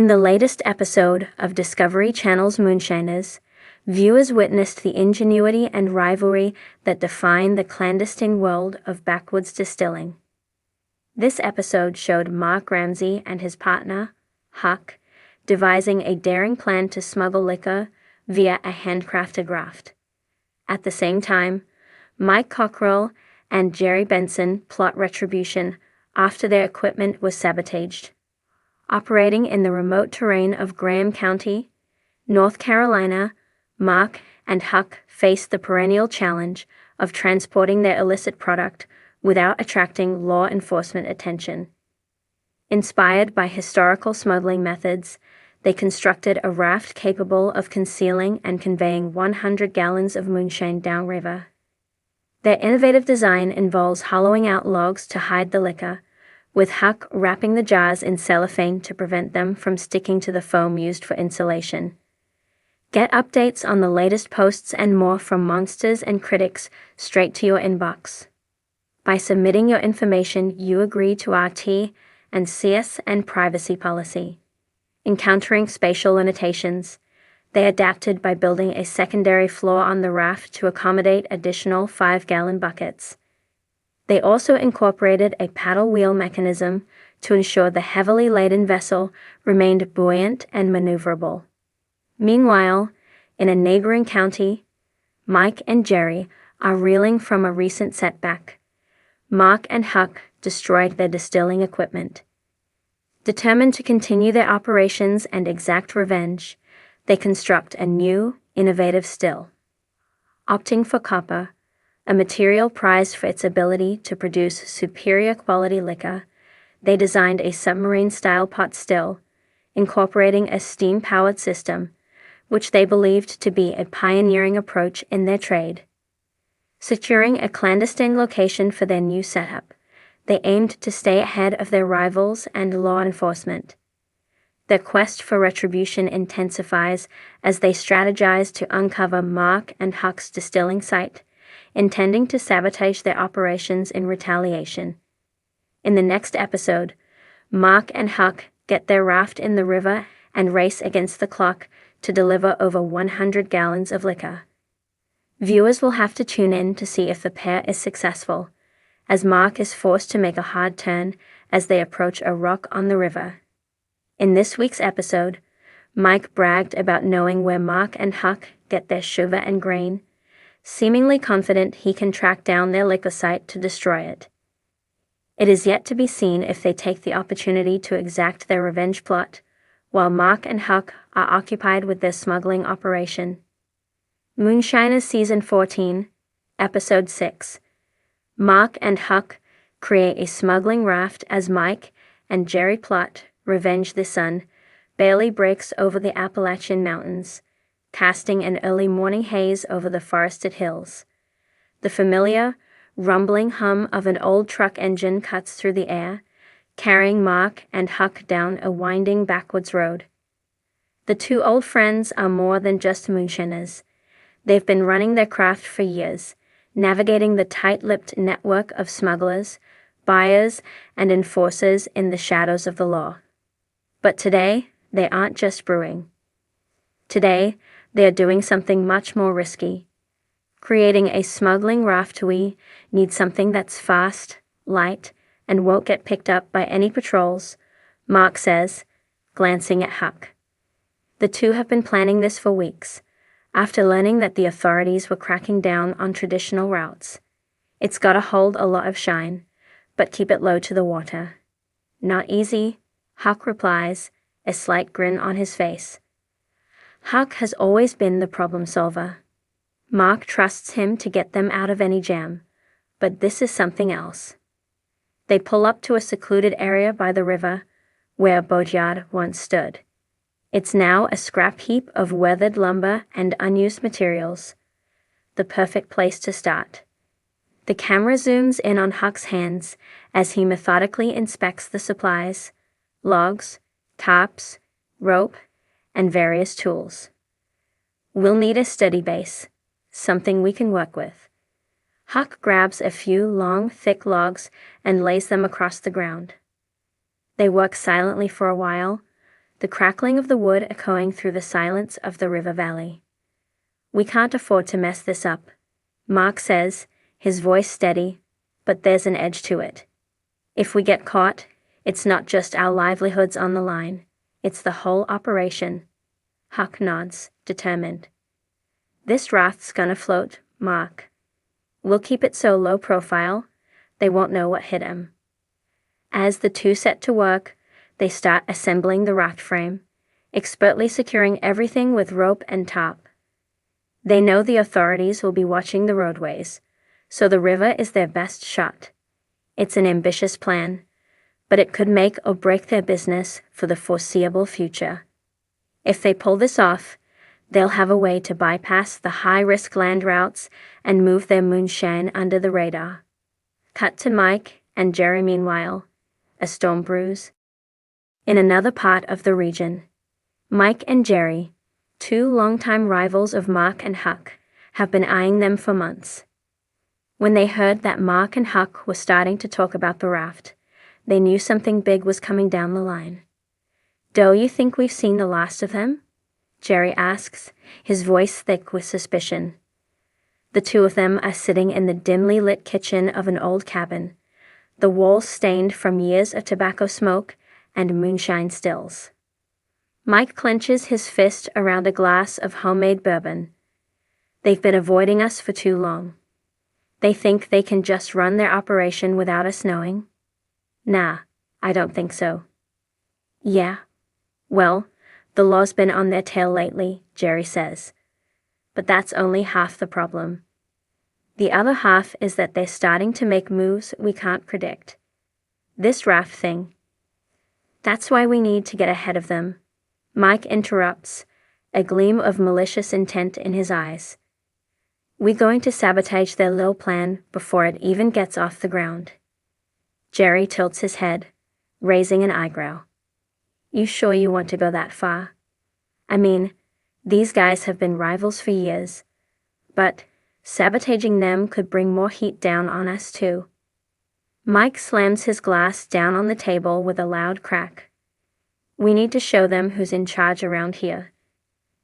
In the latest episode of Discovery Channel's Moonshiners, viewers witnessed the ingenuity and rivalry that define the clandestine world of backwoods distilling. This episode showed Mark Ramsey and his partner, Huck, devising a daring plan to smuggle liquor via a handcrafted raft. At the same time, Mike Cockrell and Jerry Benson plot retribution after their equipment was sabotaged. Operating in the remote terrain of Graham County, North Carolina, Mark and Huck faced the perennial challenge of transporting their illicit product without attracting law enforcement attention. Inspired by historical smuggling methods, they constructed a raft capable of concealing and conveying 100 gallons of moonshine downriver. Their innovative design involves hollowing out logs to hide the liquor, with Huck wrapping the jars in cellophane to prevent them from sticking to the foam used for insulation. Get updates on the latest posts and more from monsters and critics straight to your inbox. By submitting your information, you agree to our T and CS and privacy policy. Encountering spatial limitations, they adapted by building a secondary floor on the raft to accommodate additional 5-gallon buckets. They also incorporated a paddle wheel mechanism to ensure the heavily laden vessel remained buoyant and maneuverable. Meanwhile, in a neighboring county, Mike and Jerry are reeling from a recent setback. Mark and Huck destroyed their distilling equipment. Determined to continue their operations and exact revenge, they construct a new, innovative still. Opting for copper, a material prized for its ability to produce superior quality liquor, they designed a submarine-style pot still, incorporating a steam-powered system, which they believed to be a pioneering approach in their trade. Securing a clandestine location for their new setup, they aimed to stay ahead of their rivals and law enforcement. Their quest for retribution intensifies as they strategize to uncover Mark and Huck's distilling site, intending to sabotage their operations in retaliation. In the next episode, Mark and Huck get their raft in the river and race against the clock to deliver over 100 gallons of liquor. Viewers will have to tune in to see if the pair is successful, as Mark is forced to make a hard turn as they approach a rock on the river. In this week's episode, Mike bragged about knowing where Mark and Huck get their sugar and grain, seemingly confident he can track down their liquor site to destroy it. It is yet to be seen if they take the opportunity to exact their revenge plot, while Mark and Huck are occupied with their smuggling operation. Moonshiners Season 14, Episode 6. Mark and Huck create a smuggling raft as Mike and Jerry plot revenge. The sun barely breaks over the Appalachian Mountains, casting an early morning haze over the forested hills. The familiar, rumbling hum of an old truck engine cuts through the air, carrying Mark and Huck down a winding backwoods road. The two old friends are more than just moonshiners. They've been running their craft for years, navigating the tight-lipped network of smugglers, buyers, and enforcers in the shadows of the law. But today, they aren't just brewing. Today, they are doing something much more risky. Creating a smuggling raft. We need something that's fast, light, and won't get picked up by any patrols, Mark says, glancing at Huck. The two have been planning this for weeks, after learning that the authorities were cracking down on traditional routes. It's gotta hold a lot of shine, but keep it low to the water. Not easy, Huck replies, a slight grin on his face. Huck has always been the problem solver. Mark trusts him to get them out of any jam, but this is something else. They pull up to a secluded area by the river, where a boatyard once stood. It's now a scrap heap of weathered lumber and unused materials. The perfect place to start. The camera zooms in on Huck's hands as he methodically inspects the supplies, logs, tarps, rope, and various tools. We'll need a steady base, something we can work with. Huck grabs a few long, thick logs and lays them across the ground. They work silently for a while, the crackling of the wood echoing through the silence of the river valley. "We can't afford to mess this up," Mark says, his voice steady, but there's an edge to it. "If we get caught, it's not just our livelihoods on the line, it's the whole operation." Huck nods, determined. "This raft's gonna float, Mark. We'll keep it so low profile, they won't know what hit 'em." As the two set to work, they start assembling the raft frame, expertly securing everything with rope and tarp. They know the authorities will be watching the roadways, so the river is their best shot. It's an ambitious plan, but it could make or break their business for the foreseeable future. If they pull this off, they'll have a way to bypass the high-risk land routes and move their moonshine under the radar. Cut to Mike and Jerry meanwhile, a storm brews. In another part of the region, Mike and Jerry, two longtime rivals of Mark and Huck, have been eyeing them for months. When they heard that Mark and Huck were starting to talk about the raft, they knew something big was coming down the line. "Do you think we've seen the last of them?" Jerry asks, his voice thick with suspicion. The two of them are sitting in the dimly lit kitchen of an old cabin, the walls stained from years of tobacco smoke and moonshine stills. Mike clenches his fist around a glass of homemade bourbon. "They've been avoiding us for too long. They think they can just run their operation without us knowing?" "Nah, I don't think so." "Yeah? Well, the law's been on their tail lately," Jerry says. "But that's only half the problem. The other half is that they're starting to make moves we can't predict. This raft thing. That's why we need to get ahead of them." Mike interrupts, a gleam of malicious intent in his eyes. "We're going to sabotage their little plan before it even gets off the ground." Jerry tilts his head, raising an eyebrow. "You sure you want to go that far? I mean, these guys have been rivals for years, but sabotaging them could bring more heat down on us too." Mike slams his glass down on the table with a loud crack. "We need to show them who's in charge around here.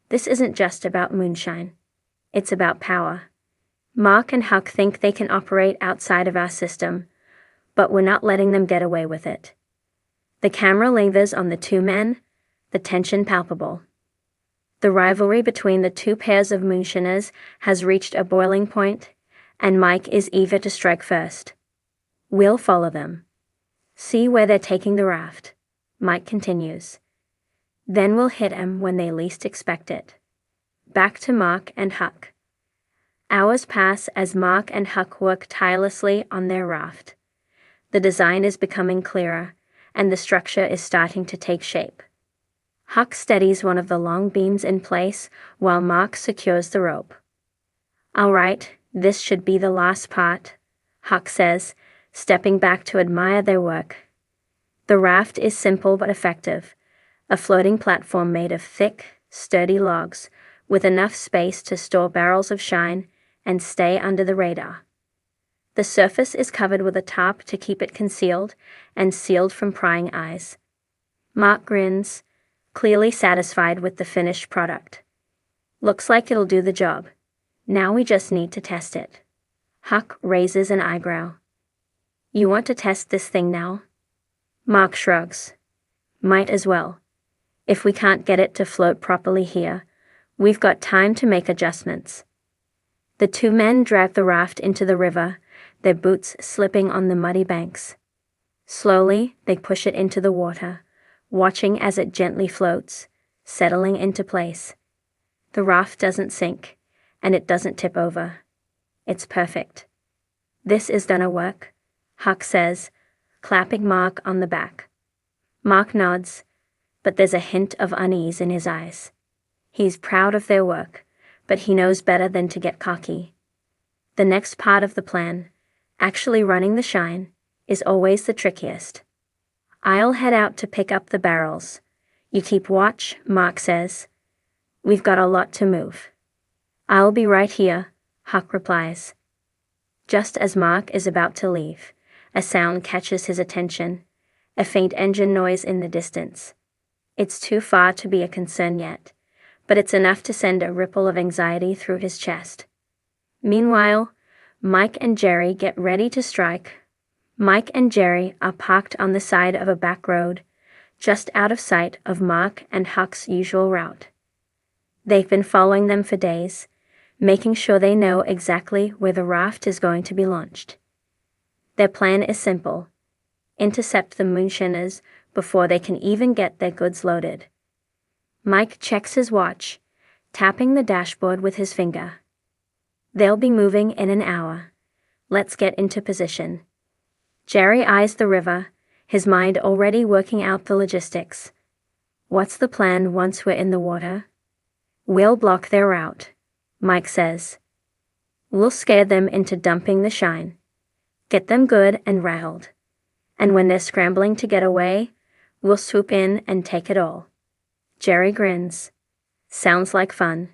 This isn't just about moonshine. It's about power. Mark and Huck think they can operate outside of our system, but we're not letting them get away with it." The camera lingers on the two men, the tension palpable. The rivalry between the two pairs of Moonshiners has reached a boiling point, and Mike is eager to strike first. "We'll follow them. See where they're taking the raft," Mike continues. "Then we'll hit 'em when they least expect it." Back to Mark and Huck. Hours pass as Mark and Huck work tirelessly on their raft. The design is becoming clearer, and the structure is starting to take shape. Huck steadies one of the long beams in place while Mark secures the rope. "All right, this should be the last part," Huck says, stepping back to admire their work. The raft is simple but effective, a floating platform made of thick, sturdy logs with enough space to store barrels of shine and stay under the radar. The surface is covered with a tarp to keep it concealed and sealed from prying eyes. Mark grins, clearly satisfied with the finished product. "Looks like it'll do the job. Now we just need to test it." Huck raises an eyebrow. "You want to test this thing now?" Mark shrugs. "Might as well. If we can't get it to float properly here, we've got time to make adjustments." The two men drag the raft into the river, their boots slipping on the muddy banks. Slowly, they push it into the water, watching as it gently floats, settling into place. The raft doesn't sink, and it doesn't tip over. It's perfect. "This is gonna work," Huck says, clapping Mark on the back. Mark nods, but there's a hint of unease in his eyes. He's proud of their work, but he knows better than to get cocky. The next part of the plan, actually running the shine, is always the trickiest. "I'll head out to pick up the barrels. You keep watch," Mark says. "We've got a lot to move." "I'll be right here," Huck replies. Just as Mark is about to leave, a sound catches his attention, a faint engine noise in the distance. It's too far to be a concern yet, but it's enough to send a ripple of anxiety through his chest. Meanwhile, Mike and Jerry get ready to strike. Mike and Jerry are parked on the side of a back road, just out of sight of Mark and Huck's usual route. They've been following them for days, making sure they know exactly where the raft is going to be launched. Their plan is simple: intercept the Moonshiners before they can even get their goods loaded. Mike checks his watch, tapping the dashboard with his finger. They'll be moving in an hour. Let's get into position. Jerry eyes the river, his mind already working out the logistics. What's the plan once we're in the water? We'll block their route, Mike says. We'll scare them into dumping the shine. Get them good and rattled. And when they're scrambling to get away, we'll swoop in and take it all. Jerry grins. Sounds like fun.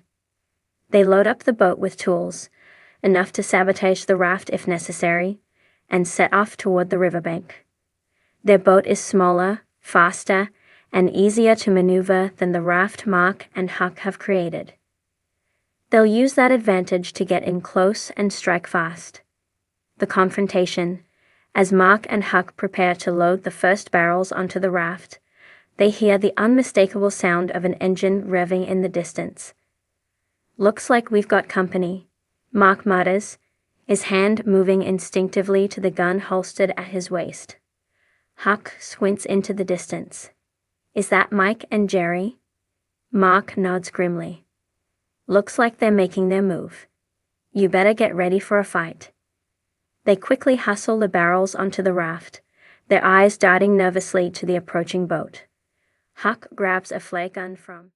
They load up the boat with tools, enough to sabotage the raft if necessary, and set off toward the riverbank. Their boat is smaller, faster, and easier to maneuver than the raft Mark and Huck have created. They'll use that advantage to get in close and strike fast. The confrontation. As Mark and Huck prepare to load the first barrels onto the raft, they hear the unmistakable sound of an engine revving in the distance. Looks like we've got company, Mark mutters, his hand moving instinctively to the gun holstered at his waist. Huck squints into the distance. Is that Mike and Jerry? Mark nods grimly. Looks like they're making their move. You better get ready for a fight. They quickly hustle the barrels onto the raft, their eyes darting nervously to the approaching boat. Huck grabs a flare gun from